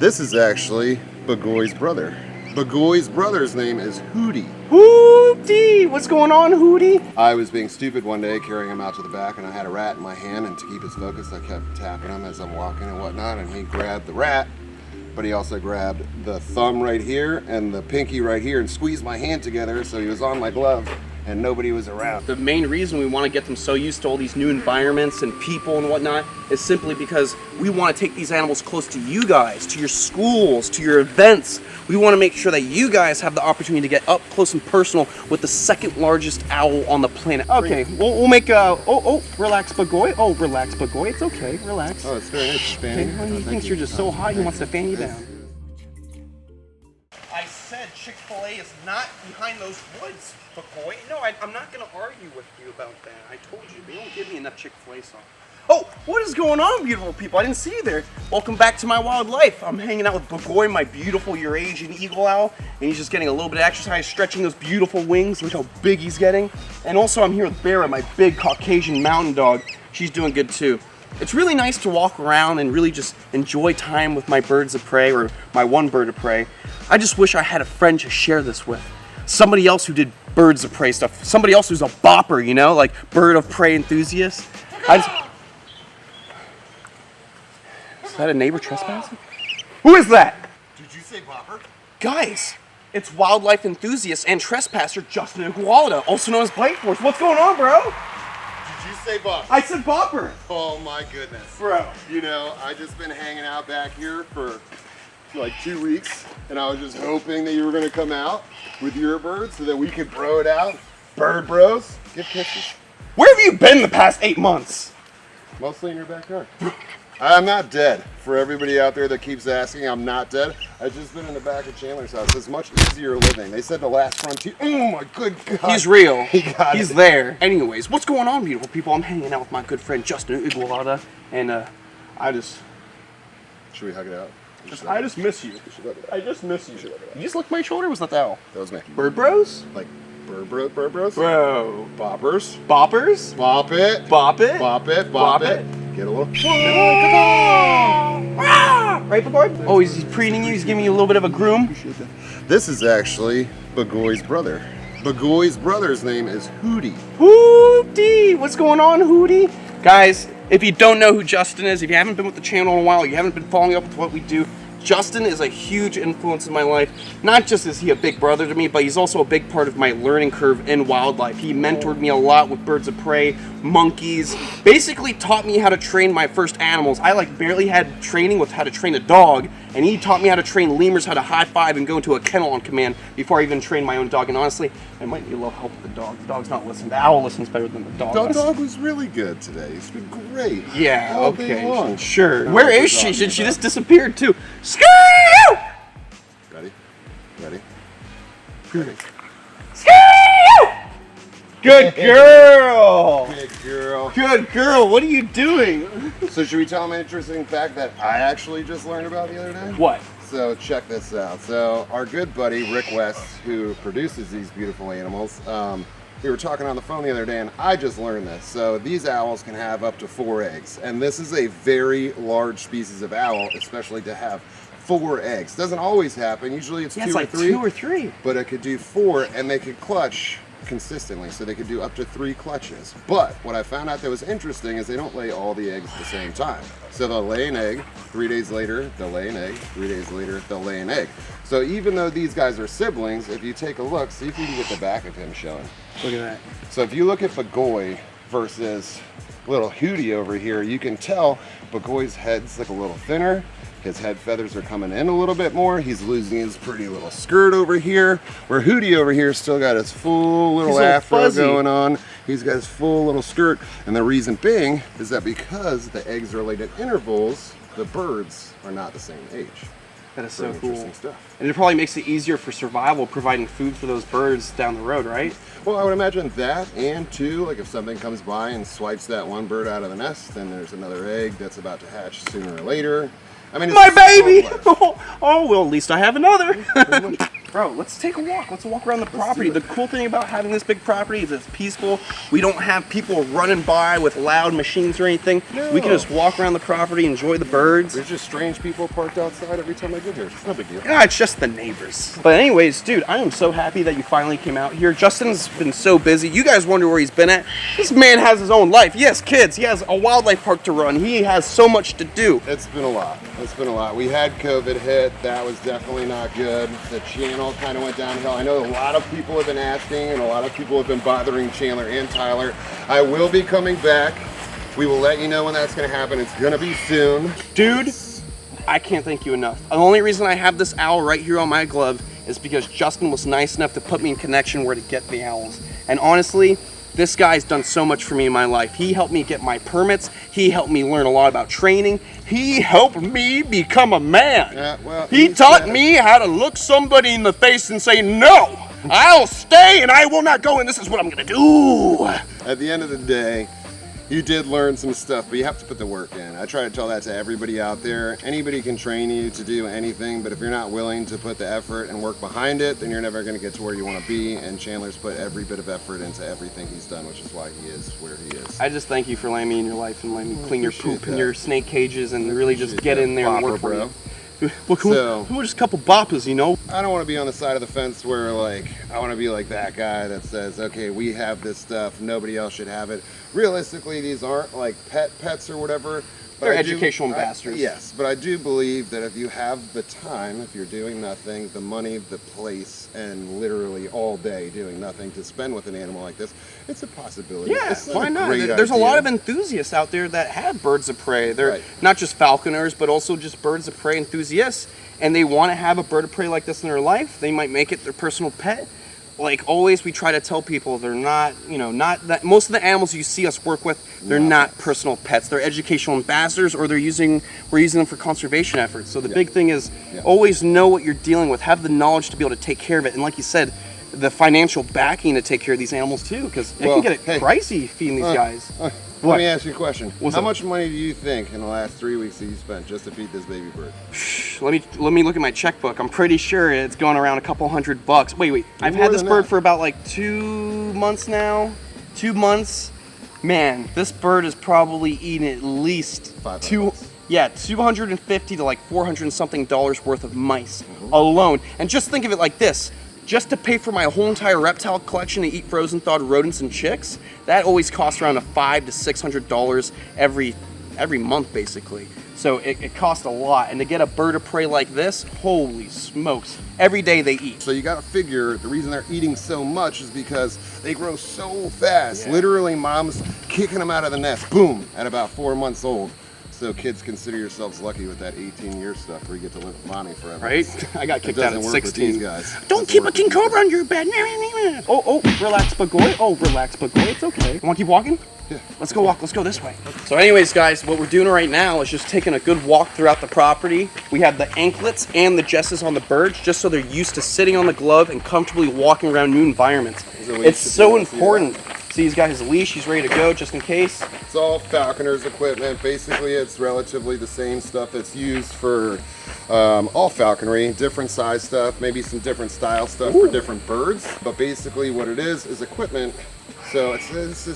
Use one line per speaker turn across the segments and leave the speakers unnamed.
This is actually Bagoy's brother. Bagoy's brother's name is Hootie.
Hootie! What's going on, Hootie?
I was being stupid one day carrying him out to the back, and I had a rat in my hand, and to keep his focus I kept tapping him as I'm walking and whatnot, and he grabbed the rat, but he also grabbed the thumb right here and the pinky right here and squeezed my hand together, so he was on my glove and nobody was around.
The main reason we want to get them so used to all these new environments and people and whatnot is simply because we want to take these animals close to you guys, to your schools, to your events. We want to make sure that you guys have the opportunity to get up close and personal with the second largest owl on the planet. Okay, we'll make a, relax Bagoy. Oh, relax Bagoy, it's okay, relax.
Oh, it's very nice, Fanny.
Okay, he thinks you're just so high, he wants to fan you down. I said Chick-fil-A is not behind those woods, Bagoy. No, I'm not going to argue with you about that. I told you, they don't give me enough Chick-fil-A sauce. Oh, what is going on, beautiful people? I didn't see you there. Welcome back to my wild life. I'm hanging out with Bagoy, my beautiful Eurasian eagle owl, and he's just getting a little bit of exercise, stretching those beautiful wings. Look how big he's getting. And also, I'm here with Bera, my big Caucasian mountain dog. She's doing good too. It's really nice to walk around and really just enjoy time with my birds of prey, or my one bird of prey. I just wish I had a friend to share this with. Somebody else who did birds of prey stuff. Somebody else who's a bopper, you know, like bird of prey enthusiast. Is that a neighbor trespassing? Who is that?
Did you say bopper?
Guys, it's wildlife enthusiast and trespasser Justin Igualada, also known as Bite Force. What's going on, bro?
Did you say bopper?
I said bopper.
Oh my goodness.
Bro.
You know, I just been hanging out back here for like 2 weeks, and I was just hoping that you were gonna come out with your bird so that we could bro it out. Bird bros, give kisses.
Where have you been the past 8 months?
Mostly in your backyard. I'm not dead. For everybody out there that keeps asking, I'm not dead. I've just been in the back of Chandler's house. It's much easier living. They said the last frontier. Oh my good God.
He's real.
He's
there. Anyways, what's going on, beautiful people? I'm hanging out with my good friend Justin Igualada, and
Should we hug it out?
I just miss you. I just miss you. You just licked my shoulder? Was that the owl?
That was me.
Bird bros?
Like bird bros?
Bro.
Boppers.
Boppers?
Bop it.
Bop it?
Bop it. Bop it. Get a little.
Right, Bagoy? Oh, he's preening you. He's giving you a little bit of a groom.
This is actually Bagoy's brother. Bagoy's brother's name is Hootie.
Hootie! What's going on, Hootie? Guys, if you don't know who Justin is, if you haven't been with the channel in a while, you haven't been following up with what we do, Justin is a huge influence in my life. Not just is he a big brother to me, but he's also a big part of my learning curve in wildlife. He mentored me a lot with birds of prey, monkeys, basically taught me how to train my first animals. I like barely had training with how to train a dog, and he taught me how to train lemurs, how to high five and go into a kennel on command before I even trained my own dog. And honestly, I might need a little help with the dog. The dog's not listening. The owl listens better than the dog.
The dog was really good today. He's been great.
Yeah,
all day long.
Okay, sure. Where is she? She just disappeared too. Screw!
Ready? Ready?
Ready. Good girl!
Good girl.
Good girl, what are you doing?
So should we tell them an interesting fact that I actually just learned about the other day?
What?
So check this out. So our good buddy Rick West, who produces these beautiful animals, we were talking on the phone the other day, and I just learned this. So these owls can have up to 4 eggs, and this is a very large species of owl, especially to have 4 eggs. Doesn't always happen. Usually it's 2
it's
or
like
3.
2 or 3.
But it could do 4, and they could clutch consistently, so they could do up to 3 clutches. But what I found out that was interesting is they don't lay all the eggs at the same time. So they'll lay an egg, 3 days later they'll lay an egg, 3 days later they'll lay an egg. So even though these guys are siblings, if you take a look, see if you can get the back of him showing.
Look at that.
So if you look at Bagoy versus little Hootie over here, you can tell Bagoy's head's like a little thinner. His head feathers are coming in a little bit more. He's losing his pretty little skirt over here. Where Hootie over here still got his full little afro going on. He's got his full little skirt. And the reason being is that because the eggs are laid at intervals, the birds are not the same age.
That is so
Pretty
cool.
interesting stuff.
And it probably makes it easier for survival, providing food for those birds down the road, right?
Well, I would imagine that, and too, like if something comes by and swipes that one bird out of the nest, then there's another egg that's about to hatch sooner or later. I mean, it's
my baby!
complex.
Oh, well, at least I have another. Bro, let's take a walk. Let's walk around the property. The cool thing about having this big property is it's peaceful. We don't have people running by with loud machines or anything.
No.
We can just walk around the property, enjoy the birds.
There's just strange people parked outside every time I get here. It's no big deal.
Yeah, it's just the neighbors. But anyways, dude, I am so happy that you finally came out here. Justin's been so busy. You guys wonder where he's been at. This man has his own life. He has kids. He has a wildlife park to run. He has so much to do.
It's been a lot. It's been a lot. We had COVID hit. That was definitely not good. The channel kind of went downhill. I know a lot of people have been asking and a lot of people have been bothering Chandler and Tyler. I will be coming back. We will let you know when that's going to happen. It's going to be soon.
Dude, I can't thank you enough. The only reason I have this owl right here on my glove is because Justin was nice enough to put me in connection where to get the owls. And honestly, this guy's done so much for me in my life. He helped me get my permits. He helped me learn a lot about training. He helped me become a man.
Well,
he taught me how to look somebody in the face and say, no, I'll stay and I will not go and this is what I'm gonna do.
At the end of the day, you did learn some stuff, but you have to put the work in. I try to tell that to everybody out there. Anybody can train you to do anything, but if you're not willing to put the effort and work behind it, then you're never going to get to where you want to be. And Chandler's put every bit of effort into everything he's done, which is why he is where he is.
I just thank you for letting me in your life and letting me clean your poop and
that.
your snake cages and really just get in there and work for you. Well, we're just a couple boppers, you know?
I don't want to be on the side of the fence where, like, I want to be like that guy that says, okay, we have this stuff, nobody else should have it. Realistically, these aren't like pets or whatever. But
they're educational ambassadors.
Yes, but I do believe that if you have the time, if you're doing nothing, the money, the place, and literally all day doing nothing to spend with an animal like this, it's a possibility.
Yeah,
it's
why not?
There's
There's a lot of enthusiasts out there that have birds of prey. They're not just falconers, but also just birds of prey enthusiasts, and they want to have a bird of prey like this in their life. They might make it their personal pet. Like always, we try to tell people they're not, not that most of the animals you see us work with, they're not personal pets. They're educational ambassadors, or we're using them for conservation efforts. So the big thing is always know what you're dealing with. Have the knowledge to be able to take care of it. And like you said, the financial backing to take care of these animals too, because it can get pricey feeding these guys.
Let me ask you a question. How much money do you think in the last 3 weeks that you spent just to feed this baby bird?
Let me look at my checkbook. I'm pretty sure it's going around a couple $100. Wait. I've had this bird for about like 2 months now. 2 months. Man, this bird is probably eating at least $250 to like $400 and something worth of mice alone. And just think of it like this. Just to pay for my whole entire reptile collection to eat frozen thawed rodents and chicks, that always costs around $500 to $600 every month, basically. So it costs a lot. And to get a bird of prey like this, holy smokes, every day they eat.
So you gotta figure the reason they're eating so much is because they grow so fast. Literally, mom's kicking them out of the nest, boom, at about 4 months old. So kids, consider yourselves lucky with that 18-year stuff where you get to live with mommy forever.
Right? I got kicked out at 16.
These guys.
Don't keep a king cobra on your bed. Oh, relax, Bagoy. Oh, relax, Bagoy. It's okay. You want to keep walking?
Yeah.
Let's go walk. Let's go this way. So anyways, guys, what we're doing right now is just taking a good walk throughout the property. We have the anklets and the jesses on the birds just so they're used to sitting on the glove and comfortably walking around new environments. It's so important. See, he's got his leash. He's ready to go just in case.
It's all falconers equipment. Basically, it's relatively the same stuff that's used for all falconry. Different size stuff, maybe some different style stuff for different birds. But basically what it is equipment. So it's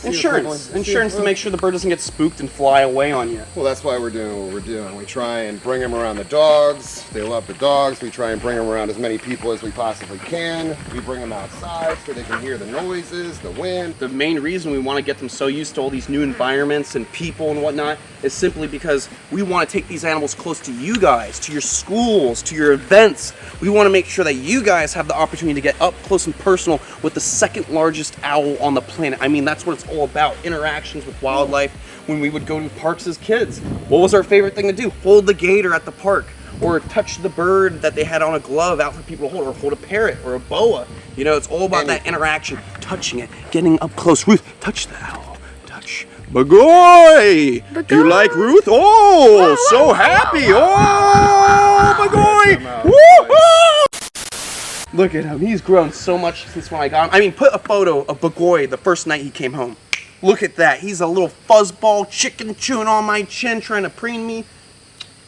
insurance to make sure the bird doesn't get spooked and fly away on you.
Well, that's why we're doing what we're doing. We try and bring them around the dogs. They love the dogs. We try and bring them around as many people as we possibly can. We bring them outside so they can hear the noises, the wind.
The main reason we want to get them so used to all these new environments and people and whatnot is simply because we want to take these animals close to you guys, to your schools, to your events. We want to make sure that you guys have the opportunity to get up close and personal with the second largest owl on the planet. I mean, that's what it's all about, interactions with wildlife. When we would go to parks as kids, what was our favorite thing to do? Hold the gator at the park, or touch the bird that they had on a glove out for people to hold, or hold a parrot or a boa. You know, it's all about that interaction, touching it, getting up close. Ruth, touch the owl, touch. Bagoy! Do you like Ruth? Oh, so happy! Oh, Bagoy! Woo-hoo! Look at him. He's grown so much since when I got him. I mean, put a photo of Bagoy the first night he came home. Look at that. He's a little fuzzball chicken chewing on my chin, trying to preen me.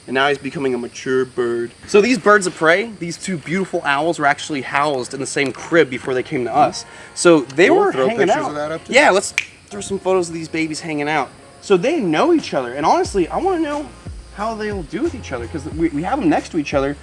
and now he's becoming a mature bird. So these birds of prey, these two beautiful owls, were actually housed in the same crib before they came to us. So they were
throw
hanging
pictures
out.
of that up too?
Yeah, let's throw some photos of these babies hanging out. So they know each other, and honestly, I want to know how they'll do with each other, because we have them next to each other.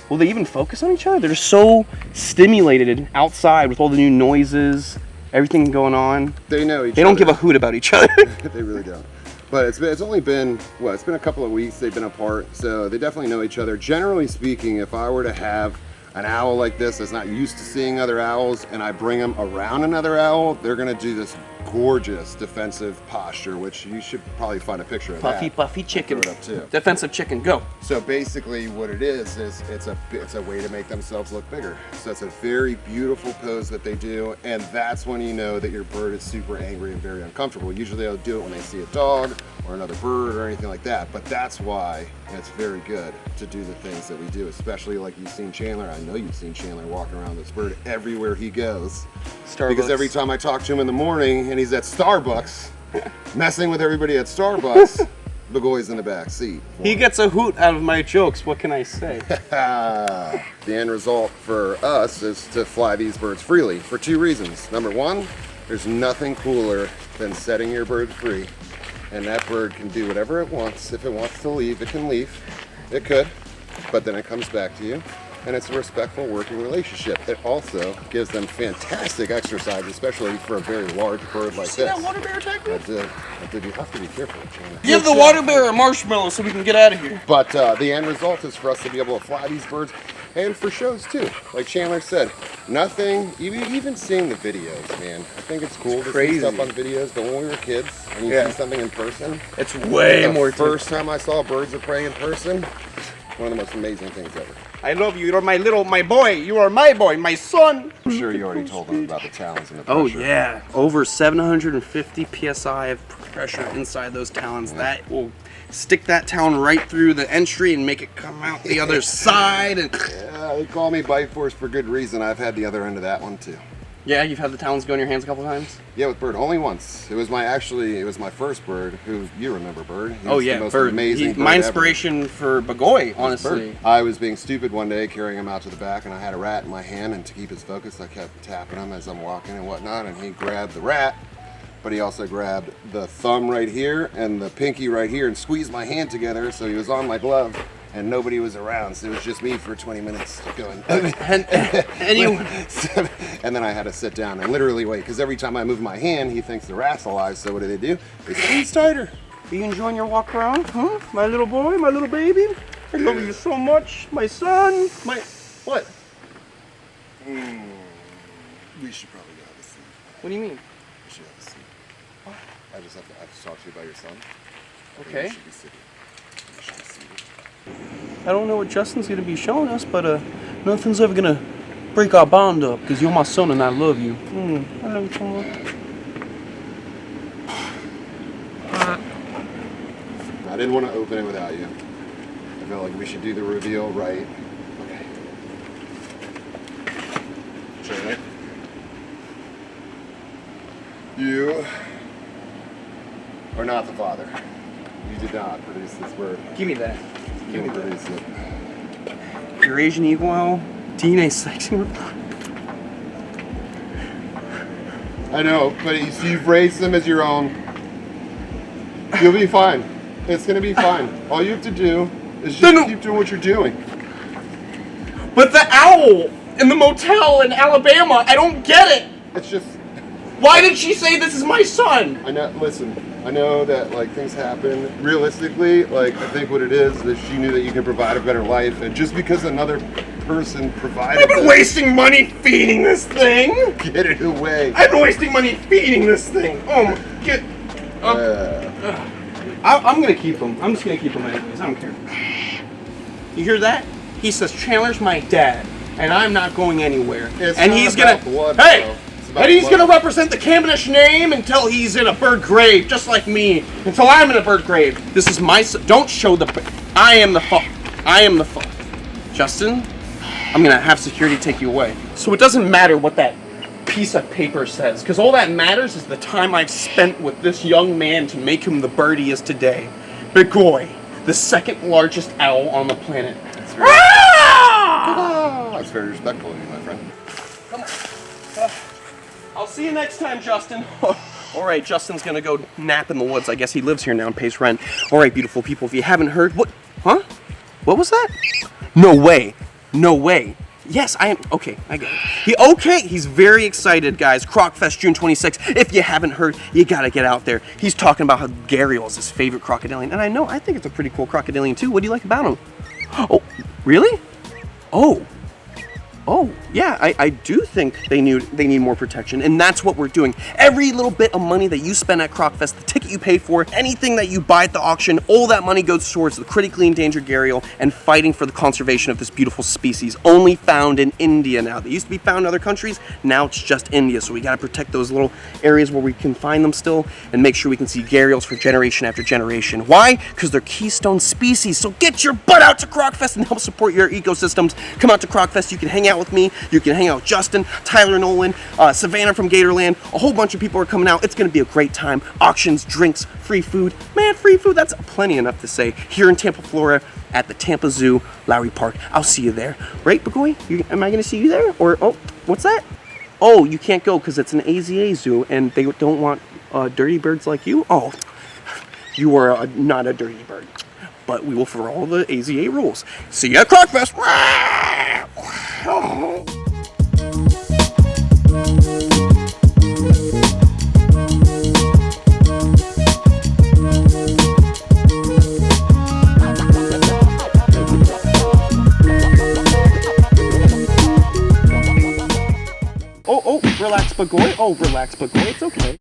Will they even focus on each other? They're so stimulated outside with all the new noises, everything going on.
They know each other.
They don't give a hoot about each other.
They really don't. But it's only been, it's been a couple of weeks they've been apart, so they definitely know each other. Generally speaking, if I were to have an owl like this that's not used to seeing other owls and I bring them around another owl, they're gonna do this gorgeous defensive posture, which you should probably find a picture of
Puffy,
that.
puffy chicken.
Throw it up too.
Defensive chicken, go.
So basically what it is it's a way to make themselves look bigger. So it's a very beautiful pose that they do, and that's when you know that your bird is super angry and very uncomfortable. Usually they'll do it when they see a dog or another bird or anything like that, but that's why it's very good to do the things that we do, especially like you've seen Chandler. I know you've seen Chandler walking around this bird everywhere he goes.
Starbucks.
Because every time I talk to him in the morning and he's at Starbucks, messing with everybody at Starbucks, Bagoy's in the back seat.
He gets a hoot out of my jokes, what can I say?
The end result for us is to fly these birds freely for two reasons. Number one, there's nothing cooler than setting your bird free, and that bird can do whatever it wants. If it wants to leave, it can leave. It could, but then it comes back to you, and it's a respectful working relationship. It also gives them fantastic exercise, especially for a very large bird like
See
this.
that water bear attack me?
I did. You have to be careful, Chandler.
Give the water bear a marshmallow so we can get out of here.
But the end result is for us to be able to fly these birds, and for shows too. Like Chandler said, nothing, even seeing the videos, man. I think it's cool to see stuff on videos, but when we were kids and you see something in person,
it's way more.
The first time I saw birds of prey in person, one of the most amazing things ever.
I love you. You're my boy. You are my boy, my son.
I'm sure you already told them about the talons and the
Oh
pressure.
yeah, over 750 psi of pressure inside those talons.
Yeah.
That will stick that talon right through the entry and make it come out the other side. And
Yeah, they call me Bite Force for good reason. I've had the other end of that one too.
yeah, you've had the talons go in your hands a couple times.
Yeah, with Bird, only once. It was my first bird, who you remember Bird. He
Oh
was
yeah,
the most
Bird.
amazing bird
My
ever.
inspiration for Bagoy, honestly.
Bird. I was being stupid one day, carrying him out to the back, and I had a rat in my hand, and to keep his focus, I kept tapping him as I'm walking and whatnot, and he grabbed the rat, but he also grabbed the thumb right here and the pinky right here and squeezed my hand together, so he was on my glove, and nobody was around, so it was just me for 20 minutes going.
And you,
And then I had to sit down and literally wait, because every time I move my hand, he thinks the rat's alive, so what do? They squeeze tighter.
are you enjoying your walk around, huh? My little boy, my little baby. I love you so much, my son. My what?
We should probably go have a seat.
What do you mean?
We should have a seat. I just have to talk to you about your son.
Okay.
You should be sitting. You should be seated.
I don't know what Justin's gonna be showing us, but nothing's ever gonna break our bond up because you're my son and I love you. I love you so much.
I didn't want to open it without you. I felt like we should do the reveal right. Okay. Chandler. You are not the father. You did not produce this bird.
Give me that.
You didn't produce it.
Eurasian eagle owl, DNA section report.
I know, but you've raised them as your own. You'll be fine. It's gonna be fine. All you have to do is just keep doing what you're doing.
But the owl in the motel in Alabama, I don't get it.
It's just,
Why did she say this is my son?
I know, listen, I know that like things happen. Realistically, like I think what it is she knew that you can provide a better life, and just because another person provided
I've been
that,
wasting money feeding this thing.
get it away.
I've been wasting money feeding this thing. Oh my, get. I'm gonna keep him. I'm just gonna keep him anyways. I don't care. You hear that? He says Chandler's my dad, and I'm not going anywhere.
It's
and
not
he's
about
gonna.
blood,
hey,
though. It's about
and he's
blood.
gonna represent the Cavendish name until he's in a bird grave, just like me. Until I'm in a bird grave. This is my son. Don't show the. I am the father. I am the father. Justin, I'm gonna have security take you away. So it doesn't matter what that piece of paper says, because all that matters is the time I've spent with this young man to make him the bird he is today. Bagoy, the second largest owl on the planet.
That's very respectful of you, my friend.
Come on. I'll see you next time, Justin. All right, Justin's gonna go nap in the woods. I guess he lives here now and pays rent. All right, beautiful people, if you haven't heard, what? Huh? What was that? No way. No way. Yes, I am. Okay, I get it. He's very excited, guys. Croc Fest, June 26th. If you haven't heard, you gotta get out there. He's talking about how Gharial is his favorite crocodilian, and I think it's a pretty cool crocodilian too. What do you like about him? Oh, really? Oh, yeah, I do think they need more protection, and that's what we're doing. Every little bit of money that you spend at Croc Fest, the ticket you pay for, anything that you buy at the auction, all that money goes towards the critically endangered gharial and fighting for the conservation of this beautiful species, only found in India now. They used to be found in other countries, now it's just India, so we gotta protect those little areas where we can find them still and make sure we can see gharials for generation after generation. Why? Because they're keystone species, so get your butt out to Croc Fest and help support your ecosystems. Come out to Croc Fest, you can hang out with me, you can hang out with Justin, Tyler Nolan, Savannah from Gatorland. A whole bunch of people are coming out. It's gonna be a great time. Auctions, drinks, free food. Man, free food, that's plenty enough to say. Here in Tampa, Florida, at the Tampa Zoo, Lowry Park. I'll see you there. Right, Bagoy? Am I gonna see you there? Or, oh, what's that? Oh, you can't go because it's an AZA zoo and they don't want dirty birds like you? Oh, you are not a dirty bird. But we will follow all the AZA rules. See you at Croc Fest. Oh, relax, Bagoy. Oh, relax, Bagoy. It's okay.